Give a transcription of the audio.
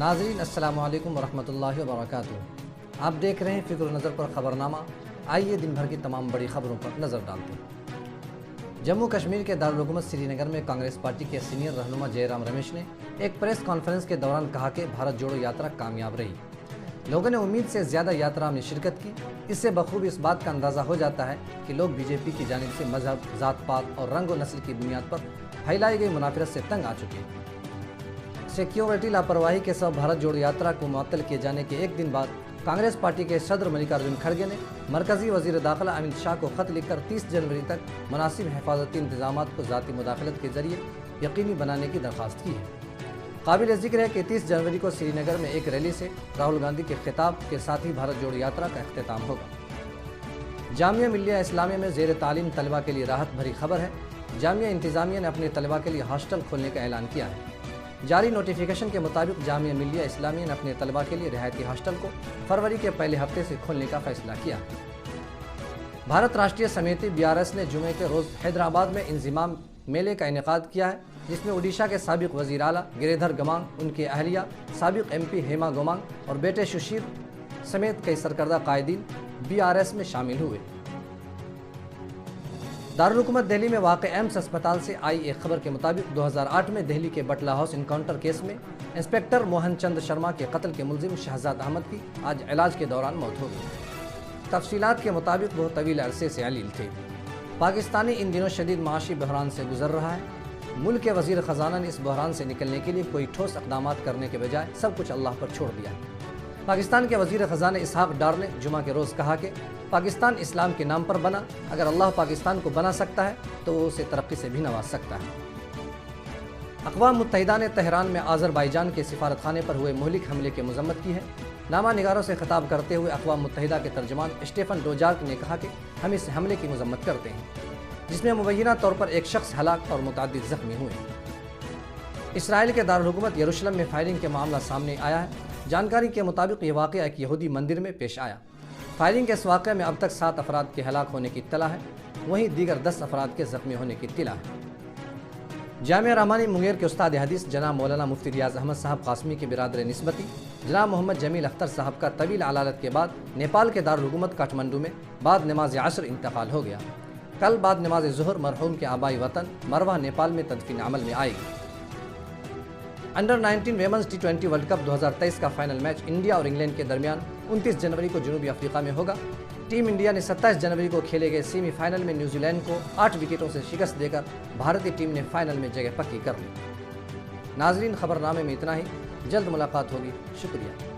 नाज़रीन अस्सलामु अलैकुम वरहमतुल्लाहि वबरकातुहू। आप देख रहे हैं फ़िक्र नज़र पर ख़बरनामा। आइए दिन भर की तमाम बड़ी ख़बरों पर नज़र डालते हैं। जम्मू कश्मीर के दारुल हुकूमत श्रीनगर में कांग्रेस पार्टी के सीनियर रहनुमा जयराम रमेश ने एक प्रेस कॉन्फ्रेंस के दौरान कहा कि भारत जोड़ो यात्रा कामयाब रही। लोगों ने उम्मीद से ज़्यादा यात्रा में शिरकत की। इससे बखूबी इस बात का अंदाज़ा हो जाता है कि लोग बीजेपी की जानिब से मजहब, ज़ात पात और रंग व नस्ल की बुनियाद पर फैलाई गई मुनाफरत से तंग आ चुके हैं। सिक्योरिटी लापरवाही के सबब भारत जोड़ो यात्रा को मुअत्तल किए जाने के एक दिन बाद कांग्रेस पार्टी के सदर मल्लिकार्जुन खड़गे ने मरकजी वजीर दाखिला अमित शाह को खत लिखकर 30 जनवरी तक मुनासिब हिफाजती इंतजामात को ज़ाती मुदाखलत के जरिए यकीनी बनाने की दरख्वास्त की है। काबिल ज़िक्र है कि 30 जनवरी को श्रीनगर में एक रैली से राहुल गांधी के खिताब के साथ ही भारत जोड़ो यात्रा का अख्तिताम होगा। जामिया मिल्लिया इस्लामिया में ज़ेर तालीम तलबा के लिए राहत भरी खबर है। जामिया इंतज़ामिया ने अपने तलबा के लिए हॉस्टल खोलने का ऐलान किया है। जारी नोटिफिकेशन के मुताबिक जामिया मिल्लिया इस्लामिया ने अपने तलबा के लिए रिहायती हॉस्टल को फरवरी के पहले हफ्ते से खोलने का फैसला किया। भारत राष्ट्रीय समिति BRS ने जुमे के रोज़ हैदराबाद में इंज़िमाम मेले का इनेकाद किया है, जिसमें उड़ीसा के साबिक वज़ीर आला गिरिधर गमांग, उनकी अहलिया साबिक MP हेमा गोमांग और बेटे सुशीर समेत कई सरकर्दा कायदीन BRS में शामिल हुए। दारुल हुकूमत दिल्ली में वाक़ एम्स अस्पताल से आई एक खबर के मुताबिक 2008 में दिल्ली के बटला हाउस इनकाउंटर केस में इंस्पेक्टर मोहन चंद शर्मा के कत्ल के मुलजिम शहजाद अहमद की आज इलाज के दौरान मौत हो गई। तफसीलात के मुताबिक वो तवील अरसे से अलील थे। पाकिस्तानी इन दिनों शदीद माशी बहरान से गुजर रहा है। मुल्क के वज़ीर ख़जाना ने इस बहरान से निकलने के लिए कोई ठोस इक़दाम करने के बजाय सब कुछ अल्लाह पर छोड़ दिया है। पाकिस्तान के वज़ीर ख़जाना इसहाक़ डार ने जुमा के रोज़ कहा कि पाकिस्तान इस्लाम के नाम पर बना, अगर अल्लाह पाकिस्तान को बना सकता है तो वो उसे तरक्की से भी नवाज सकता है। अक़वाम मुत्तहिदा ने तेहरान में आज़रबाईजान के सिफारत खाने पर हुए मुहलिक हमले की मज़म्मत की है। नामा निगारों से खिताब करते हुए अक़वाम मुत्तहिदा के तर्जमान स्टीफ़न डुजार्क ने कहा कि हम इस हमले की मज़म्मत करते हैं, जिसमें मुबैना तौर पर एक शख्स हलाक और मुतअद्दिद ज़ख्मी हुए। इसराइल के दारुल हुकूमत यरूशलेम में फायरिंग के मामला सामने आया है। जानकारी के मुताबिक ये वाक़या एक यहूदी मंदिर में पेश आया। फायरिंग के इस वाक़े में अब तक 7 अफराद के हलाक होने की इत्तला है, वहीं दीगर 10 अफराद के ज़ख्मी होने की इत्तला है। जामिया रहमानी मुंगेर के उस्ताद हदीस जनाब मौलाना मुफ्ती रियाज अहमद साहब कासमी के बिरादर निस्बती जनाब मोहम्मद जमील अख्तर साहब का तवील अलालत के बाद नेपाल के दारुल हुकूमत काठमांडू में बाद नमाज असर इंतकाल हो गया। कल बाद नमाज ज़ुहर मरहूम के आबाई वतन मरवा नेपाल में तदफीन अमल में आएगी। Under 19 women's T20 world cup 2023 का फाइनल मैच इंडिया और इंग्लैंड के दरमियान 29 जनवरी को जनूबी अफ्रीका में होगा। टीम इंडिया ने 27 जनवरी को खेले गए सेमीफाइनल में न्यूजीलैंड को 8 विकेटों से शिकस्त देकर भारतीय टीम ने फाइनल में जगह पक्की कर ली। नाजरीन, खबरनामे में इतना ही। जल्द मुलाकात होगी। शुक्रिया।